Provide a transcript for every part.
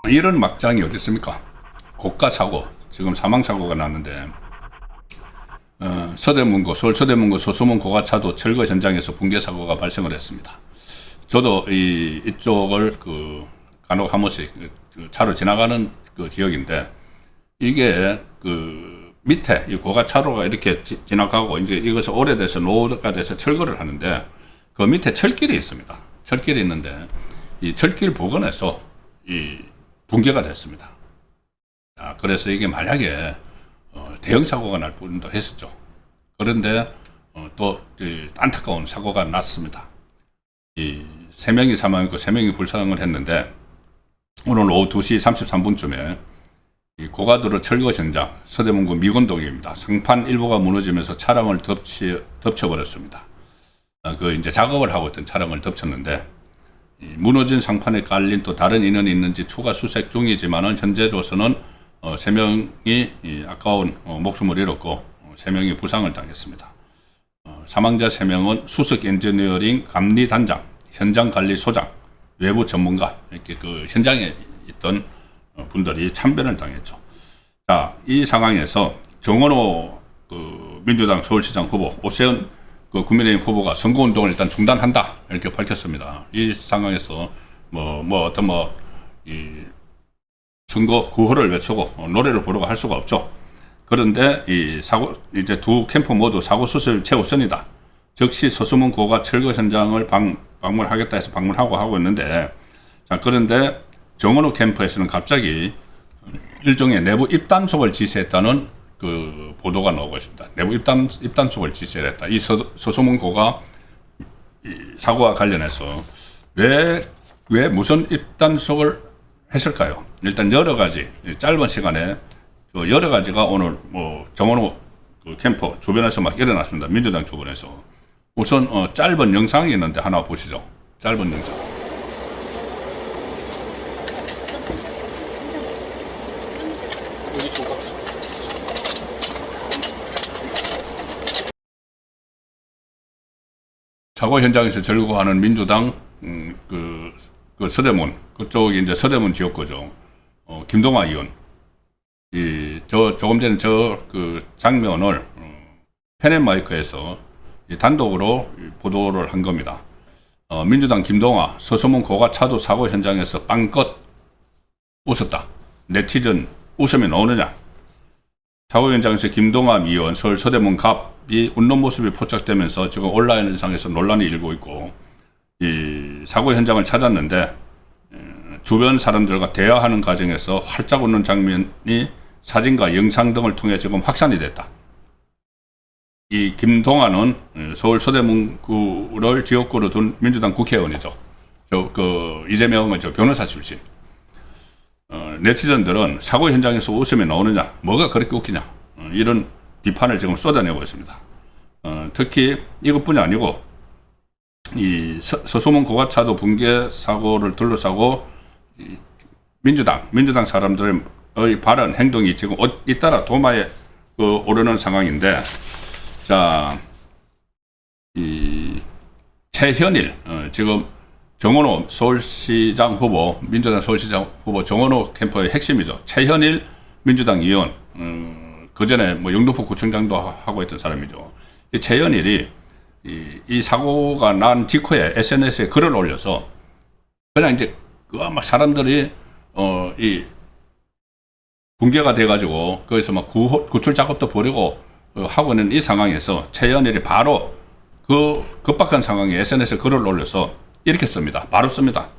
이런 막장이 어디 있습니까? 고가 사고, 지금 사망 사고가 났는데 서대문구, 서울 서대문구 서소문 고가차도 철거 현장에서 붕괴 사고가 발생을 했습니다. 저도 이쪽을 간혹 한 번씩 차로 지나가는 그 지역인데, 이게 밑에 이 고가차로가 이렇게 지나가고 이제 이것을 오래돼서 노후가 돼서 철거를 하는데, 그 밑에 철길이 있습니다. 철길이 있는데 이 철길 부근에서 이 붕괴가 됐습니다. 그래서 이게 만약에 대형 사고가 날 뻔도 했었죠. 그런데 또 안타까운 사고가 났습니다. 이 3명이 사망했고 3명이 불상을 했는데, 오늘 오후 2시 33분쯤에 이 고가도로 철거 현장 서대문구 미건동입니다. 상판 일부가 무너지면서 차량을 덮쳐버렸습니다. 이제 작업을 하고 있던 차량을 덮쳤는데, 무너진 상판에 깔린 또 다른 인원이 있는지 추가 수색 중이지만은 현재로서는 3명이 아까운 목숨을 잃었고 3명이 부상을 당했습니다. 사망자 3명은 수석 엔지니어링 감리단장, 현장관리소장, 외부 전문가, 이렇게 현장에 있던 분들이 참변을 당했죠. 자, 이 상황에서 정원호 민주당 서울시장 후보, 오세훈 국민의힘 후보가 선거운동을 일단 중단한다, 이렇게 밝혔습니다. 이 상황에서 이 선거 구호를 외치고 노래를 부르고 할 수가 없죠. 그런데 이제 두 캠프 모두 사고 수습이 최우선이다. 즉시 서소문 고가 철거 현장을 방문하겠다 해서 방문하고 하고 있는데, 자, 그런데 정원호 캠프에서는 갑자기 일종의 내부 입단속을 지시했다는 보도가 나오고 있습니다. 내부 입단속을 지시를 했다. 이 서소문 고가 사고와 관련해서 왜 무슨 입단속을 했을까요? 일단 여러 가지 짧은 시간에 여러 가지가 오늘 정원호 캠프 주변에서 막 일어났습니다. 민주당 주변에서. 우선 짧은 영상이 있는데 하나 보시죠. 짧은 영상. 사고 현장에서 절거하는 민주당 서대문, 그쪽이 이제 서대문 지역구죠. 김동아 의원. 조금 전에 장면을 펜앤마이크에서 단독으로 보도를 한 겁니다. 민주당 김동아, 서소문 고가차도 사고 현장에서 빵껏 웃었다. 네티즌 웃음이 나오느냐? 사고 현장에서 김동아 의원, 서울 서대문 갑이 웃는 모습이 포착되면서 지금 온라인상에서 논란이 일고 있고, 이 사고 현장을 찾았는데 주변 사람들과 대화하는 과정에서 활짝 웃는 장면이 사진과 영상 등을 통해 지금 확산이 됐다. 이 김동아는 서울 서대문구를 지역구로 둔 민주당 국회의원이죠. 이재명은 변호사 출신. 네티즌들은 사고 현장에서 웃음이 나오느냐, 뭐가 그렇게 웃기냐, 이런 비판을 지금 쏟아내고 있습니다. 특히 이것뿐이 아니고 이 서소문 고가차도 붕괴 사고를 둘러싸고 민주당 사람들의 발언, 행동이 지금 잇따라 도마에 오르는 상황인데, 자, 이 최현일 지금 정원호 서울시장 후보, 민주당 서울시장 후보 정원호 캠프의 핵심이죠. 최현일 민주당 의원, 그 전에 영등포 구청장도 하고 있던 사람이죠. 이 최현일이 이 사고가 난 직후에 SNS에 글을 올려서 그냥 이제 막 사람들이 이 붕괴가 돼가지고 거기서 막 구출 작업도 벌이고 하고 있는 이 상황에서 최현일이 바로 급박한 상황에 SNS에 글을 올려서 이렇게 씁니다. 바로 씁니다.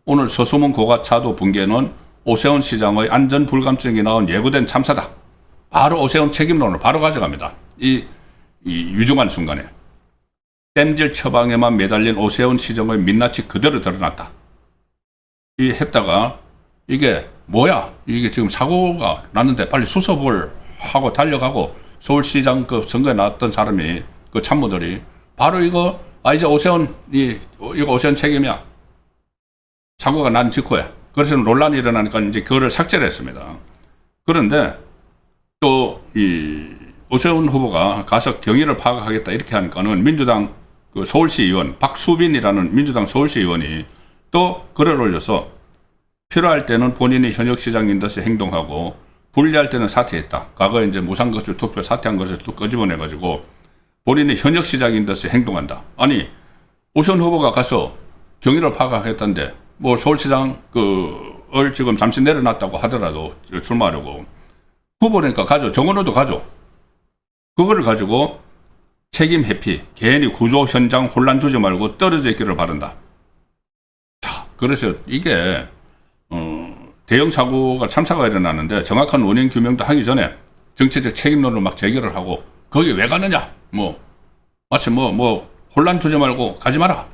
오늘 서소문 고가차도 붕괴는 오세훈 시장의 안전 불감증이 나온 예고된 참사다. 바로 오세훈 책임론을 바로 가져갑니다. 이 위중한 순간에 땜질 처방에만 매달린 오세훈 시장의 민낯이 그대로 드러났다. 했다가 이게 뭐야? 이게 지금 사고가 났는데 빨리 수습을 하고 달려가고 서울시장 선거에 나왔던 사람이 참모들이 바로 이거 이제 이거 오세훈 책임이야. 사고가 난 직후에. 그래서 논란이 일어나니까 이제 그거를 삭제를 했습니다. 그런데 또 오세훈 후보가 가서 경위를 파악하겠다 이렇게 하니까는 민주당 그 서울시 의원 박수빈이라는 민주당 서울시 의원이 또 글을 올려서 필요할 때는 본인이 현역 시장인 듯이 행동하고 불리할 때는 사퇴했다. 과거에 이제 무상거주 투표 사퇴한 것을 또 끄집어내가지고 본인이 현역 시장인 듯이 행동한다. 아니 오세훈 후보가 가서 경위를 파악하겠다는데 뭐 서울시장 그을 지금 잠시 내려놨다고 하더라도 출마하려고 후보니까 가죠. 정원호도 가죠. 그거를 가지고 책임 회피, 괜히 구조 현장 혼란 주지 말고 떨어져 있기를 바란다. 자, 그래서 이게 대형 사고가 참사가 일어났는데 정확한 원인 규명도 하기 전에 정치적 책임론을 막 제기를 하고 거기 왜 가느냐? 뭐 마치 뭐 혼란 주지 말고 가지 마라.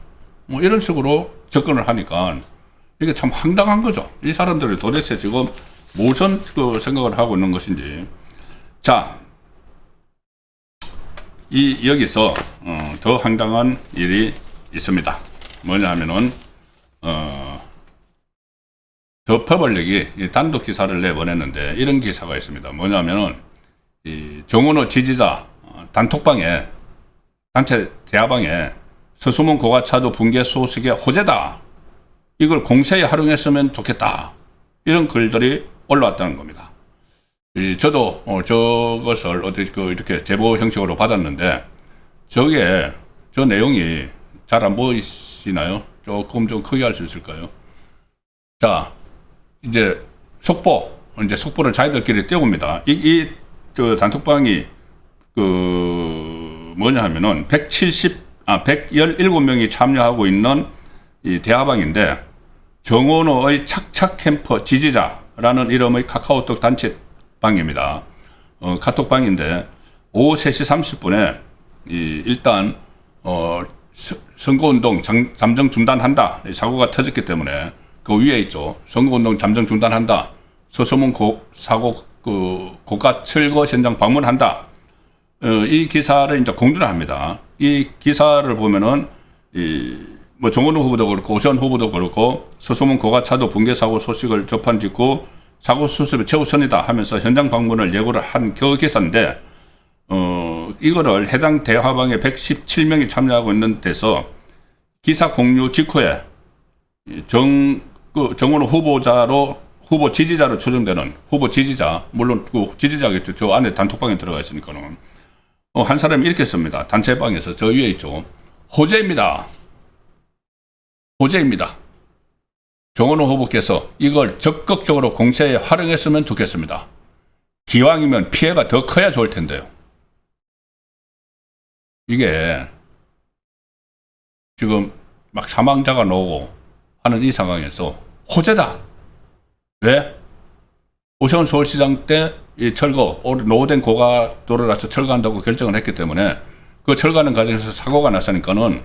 뭐 이런 식으로 접근을 하니까 이게 참 황당한 거죠. 이 사람들이 도대체 지금 무슨 그 생각을 하고 있는 것인지. 자, 여기서 더 황당한 일이 있습니다. 뭐냐 하면은 더 퍼블릭이 단독 기사를 내보냈는데 이런 기사가 있습니다. 뭐냐면은 이 정원호 지지자 단톡방에 단체 대화방에 서수문 고가차도 붕괴 소식의 호재다. 이걸 공세에 활용했으면 좋겠다. 이런 글들이 올라왔다는 겁니다. 저도 저것을 이렇게 제보 형식으로 받았는데 저게 저 내용이 잘 안 보이시나요? 조금 좀 크게 할 수 있을까요? 자, 이제 속보를 자기들끼리 떼옵니다. 저 단톡방이 뭐냐 하면은 117명이 참여하고 있는 이 대화방인데 정원호의 착착 캠퍼 지지자라는 이름의 카카오톡 단체방입니다. 카톡방인데 오후 3시 30분에 일단 선거운동 잠정 중단한다. 사고가 터졌기 때문에 그 위에 있죠. 선거운동 잠정 중단한다. 서소문 사고 고가 철거 현장 방문한다. 이 기사를 이제 공유를 합니다. 이 기사를 보면은 뭐 정원호 후보도 그렇고 오세훈 후보도 그렇고 서소문 고가차도 붕괴 사고 소식을 접한 직후 사고 수습이 최우선이다 하면서 현장 방문을 예고를 한 그 기사인데 이거를 해당 대화방에 117명이 참여하고 있는 데서 기사 공유 직후에 정원호 후보 지지자로 추정되는 후보 지지자, 물론 그 지지자겠죠. 저 안에 단톡방에 들어가 있으니까는 한 사람이 이렇게 씁니다. 단체방에서 저 위에 있죠. 호재입니다. 정원호 후보께서 이걸 적극적으로 공세에 활용했으면 좋겠습니다. 기왕이면 피해가 더 커야 좋을 텐데요. 이게 지금 막 사망자가 나오고 하는 이 상황에서 호재다. 왜? 오세훈 서울시장 때 이 철거, 노후된 고가도로를 가서 철거한다고 결정을 했기 때문에 그 철거하는 과정에서 사고가 났으니까는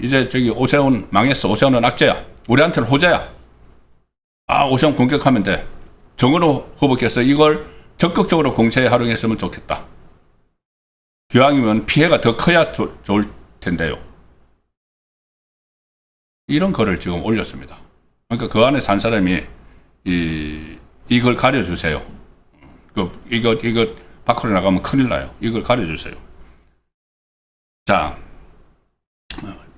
이제 저기 오세훈 망했어. 오세훈은 악재야. 우리한테는 호재야. 오세훈 공격하면 돼. 정은호 후보께서 이걸 적극적으로 공세에 활용했으면 좋겠다. 기왕이면 피해가 더 커야 좋을 텐데요. 이런 글을 지금 올렸습니다. 그러니까 그 안에 산 사람이 이걸 가려주세요. 이거 밖으로 나가면 큰일 나요. 이걸 가려주세요. 자,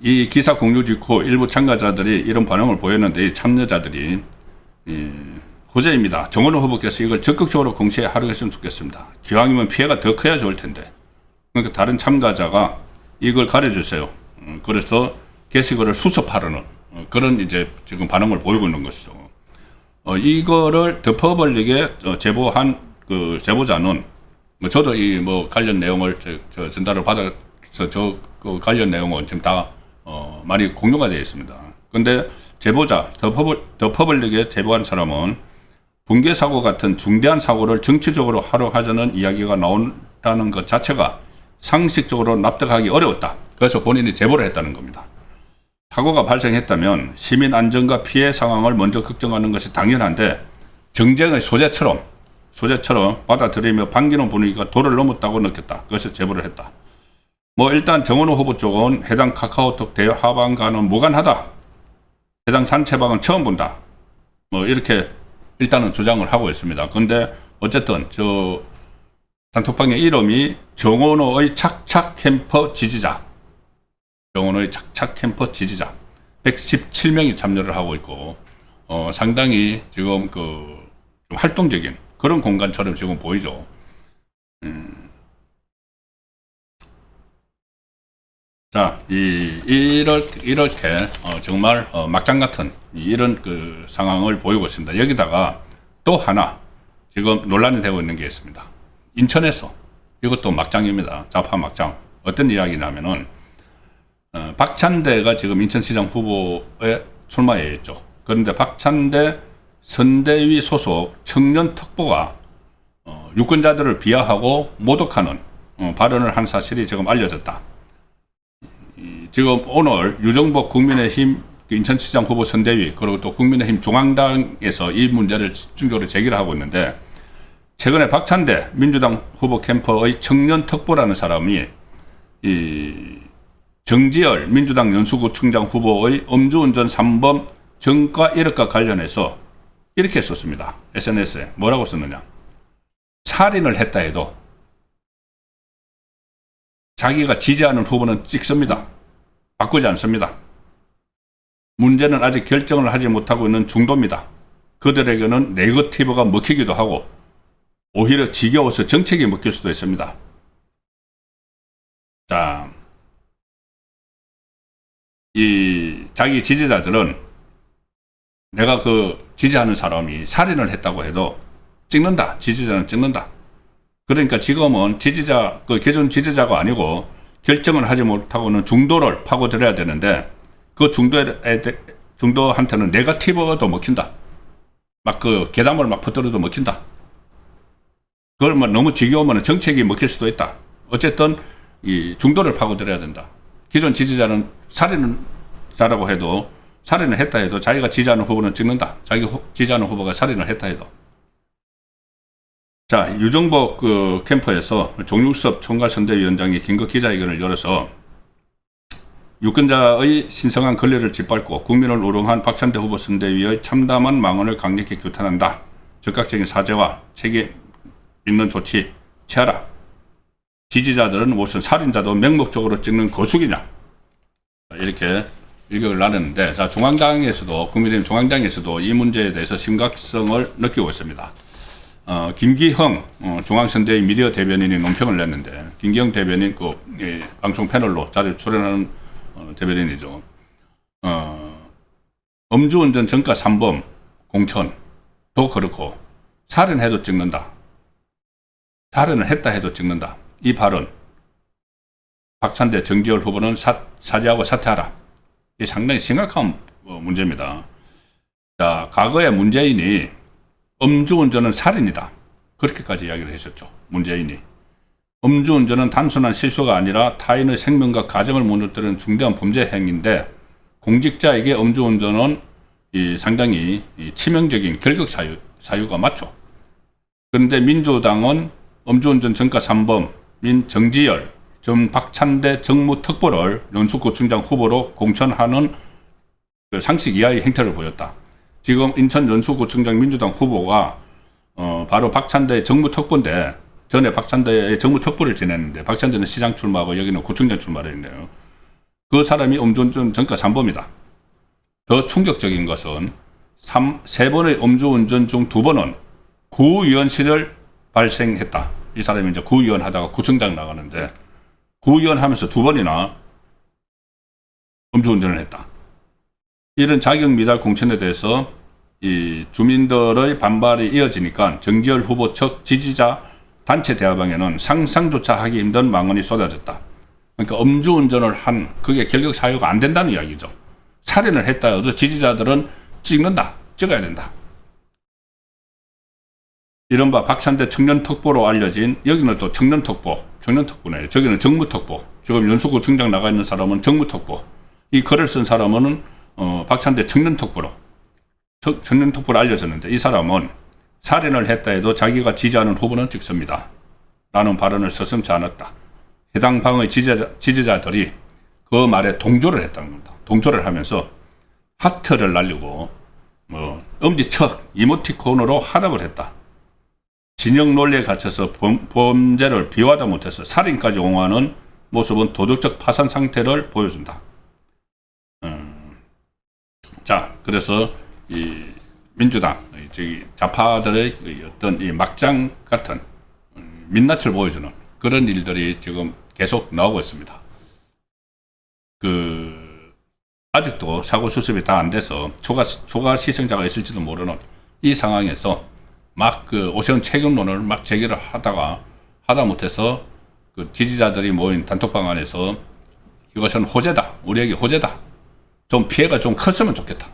이 기사 공유 직후 일부 참가자들이 이런 반응을 보였는데 이 참여자들이 호재입니다. 정원호 후보께서 이걸 적극적으로 공시에 활용했으면 좋겠습니다. 기왕이면 피해가 더 커야 좋을 텐데. 그러니까 다른 참가자가 이걸 가려주세요. 그래서 게시글을 수습하려는 그런 이제 지금 반응을 보이고 있는 것이죠. 이거를 더 퍼블릭에 제보한 그 제보자는 저도 이 관련 내용을 전달을 받아서 그 관련 내용은 지금 다 많이 공유가 되어 있습니다. 근데 제보자 더 퍼블릭에 제보한 사람은 붕괴 사고 같은 중대한 사고를 정치적으로 활용하자는 이야기가 나온다는 것 자체가 상식적으로 납득하기 어려웠다. 그래서 본인이 제보를 했다는 겁니다. 사고가 발생했다면 시민 안전과 피해 상황을 먼저 걱정하는 것이 당연한데 정쟁의 소재처럼 받아들이며 반기는 분위기가 도를 넘었다고 느꼈다. 그래서 제보를 했다. 일단 정원호 후보 쪽은 해당 카카오톡 대화방과는 무관하다. 해당 단체방은 처음 본다. 이렇게 일단은 주장을 하고 있습니다. 근데 어쨌든 단톡방의 이름이 정원호의 착착 캠퍼 지지자. 정원호의 착착 캠퍼 지지자. 117명이 참여를 하고 있고, 상당히 지금 좀 활동적인 그런 공간처럼 지금 보이죠. 자, 이렇게 정말 막장 같은 이런 그 상황을 보이고 있습니다. 여기다가 또 하나 지금 논란이 되고 있는 게 있습니다. 인천에서 이것도 막장입니다. 좌파 막장. 어떤 이야기냐면은 박찬대가 지금 인천시장 후보에 출마해 있죠. 그런데 박찬대 선대위 소속 청년 특보가 유권자들을 비하하고 모독하는 발언을 한 사실이 지금 알려졌다. 지금 오늘 유정복 국민의힘 인천시장 후보 선대위 그리고 또 국민의힘 중앙당에서 이 문제를 집중적으로 제기를 하고 있는데, 최근에 박찬대 민주당 후보 캠퍼의 청년 특보라는 사람이 이 정지열 민주당 연수구청장 후보의 음주운전 3범 전과 1억과 관련해서 이렇게 썼습니다. SNS에 뭐라고 썼느냐. 살인을 했다 해도 자기가 지지하는 후보는 찍습니다. 바꾸지 않습니다. 문제는 아직 결정을 하지 못하고 있는 중도입니다. 그들에게는 네거티브가 먹히기도 하고 오히려 지겨워서 정책이 먹힐 수도 있습니다. 자, 이 자기 지지자들은 내가 지지하는 사람이 살인을 했다고 해도 찍는다. 지지자는 찍는다. 그러니까 지금은 기존 지지자가 아니고 결정을 하지 못하고는 중도를 파고들어야 되는데, 그 중도한테는 네거티브가 더 먹힌다. 막 괴담을 막 퍼뜨려도 먹힌다. 그걸 너무 지겨우면 정책이 먹힐 수도 있다. 어쨌든 이 중도를 파고들어야 된다. 기존 지지자는 살인자라고 해도, 살인을 했다 해도 자기가 지지하는 후보는 찍는다. 자기 지지하는 후보가 살인을 했다 해도. 자, 유정복 캠프에서 종육섭 총괄선대위원장이 긴급 기자회견을 열어서 유권자의 신성한 권리를 짓밟고 국민을 우롱한 박찬대 후보 선대위의 참담한 망언을 강력히 규탄한다. 적극적인 사죄와 책임 있는 조치 취하라. 지지자들은 무슨 살인자도 맹목적으로 찍는 거수기냐. 이렇게 일격을 나눴는데, 자, 국민의힘 중앙당에서도 이 문제에 대해서 심각성을 느끼고 있습니다. 김기형 중앙선대위 미디어 대변인이 논평을 냈는데, 김기형 대변인 방송 패널로 자주 출연하는 대변인이죠. 음주운전 전과 3범 공천도 그렇고 살인해도 찍는다. 살인을 했다 해도 찍는다. 이 발언, 박찬대 정지열 후보는 사죄하고 사퇴하라. 이 상당히 심각한 문제입니다. 자, 과거에 문재인이 음주운전은 살인이다. 그렇게까지 이야기를 했었죠. 문재인이. 음주운전은 단순한 실수가 아니라 타인의 생명과 가정을 무너뜨리는 중대한 범죄 행위인데, 공직자에게 음주운전은 상당히 치명적인 결격 사유가 맞죠. 그런데 민주당은 음주운전 전과 3범인 정지열 전 박찬대 정무특보를 연수구청장 후보로 공천하는 상식 이하의 행태를 보였다. 지금 인천 연수구청장 민주당 후보가 바로 박찬대의 정무특보인데, 전에 박찬대의 정무특보를 지냈는데, 박찬대는 시장 출마하고 여기는 구청장 출마를 했네요. 그 사람이 음주운전 전과 3범이다. 더 충격적인 것은 3번의 음주운전 중 2번은 구의원 시절 발생했다. 이 사람이 이제 구의원 하다가 구청장 나가는데, 구의원 하면서 2번이나 음주운전을 했다. 이런 자격 미달 공천에 대해서 이 주민들의 반발이 이어지니까 정지열 후보 측 지지자 단체 대화방에는 상상조차 하기 힘든 망언이 쏟아졌다. 그러니까 음주운전을 한 그게 결격 사유가 안 된다는 이야기죠. 살인을 했다 해도 지지자들은 찍는다. 찍어야 된다. 이른바 박찬대 청년특보로 알려진, 여기는 또 청년특보네. 저기는 정무특보. 지금 연수구청장 나가 있는 사람은 정무특보. 이 글을 쓴 사람은 박찬대 청년특보로 알려졌는데, 이 사람은 살인을 했다 해도 자기가 지지하는 후보는 찍습니다. 라는 발언을 서슴지 않았다. 해당 방의 지지자들이 그 말에 동조를 했다는 겁니다. 동조를 하면서 하트를 날리고 엄지척 이모티콘으로 화답을 했다. 진영 논리에 갇혀서 범죄를 비화도 못해서 살인까지 옹호하는 모습은 도덕적 파산 상태를 보여준다. 자, 그래서 이 민주당, 좌파들의 어떤 이 막장 같은 민낯을 보여주는 그런 일들이 지금 계속 나오고 있습니다. 아직도 사고 수습이 다 안 돼서 초과 희생자가 있을지도 모르는 이 상황에서 막 오세훈 책임론을 막 제기를 하다 못해서 지지자들이 모인 단톡방 안에서 이것은 호재다. 우리에게 호재다. 좀 피해가 좀 컸으면 좋겠다.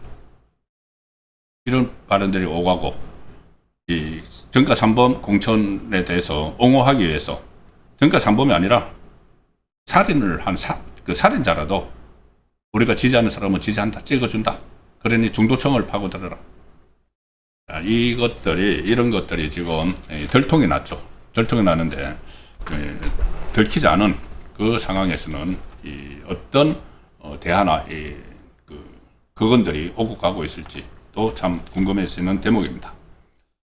이런 발언들이 오가고, 이 정가 3범 공천에 대해서 옹호하기 위해서 정가 3범이 아니라 살인을 한 살인자라도 우리가 지지하는 사람은 지지한다. 찍어준다. 그러니 중도층을 파고들어라. 이런 것들이 지금 들통이 났죠. 들통이 나는데, 들키지 않은 그 상황에서는 어떤 대화나 그건들이 오고 가고 있을지 또 참 궁금해지는 대목입니다.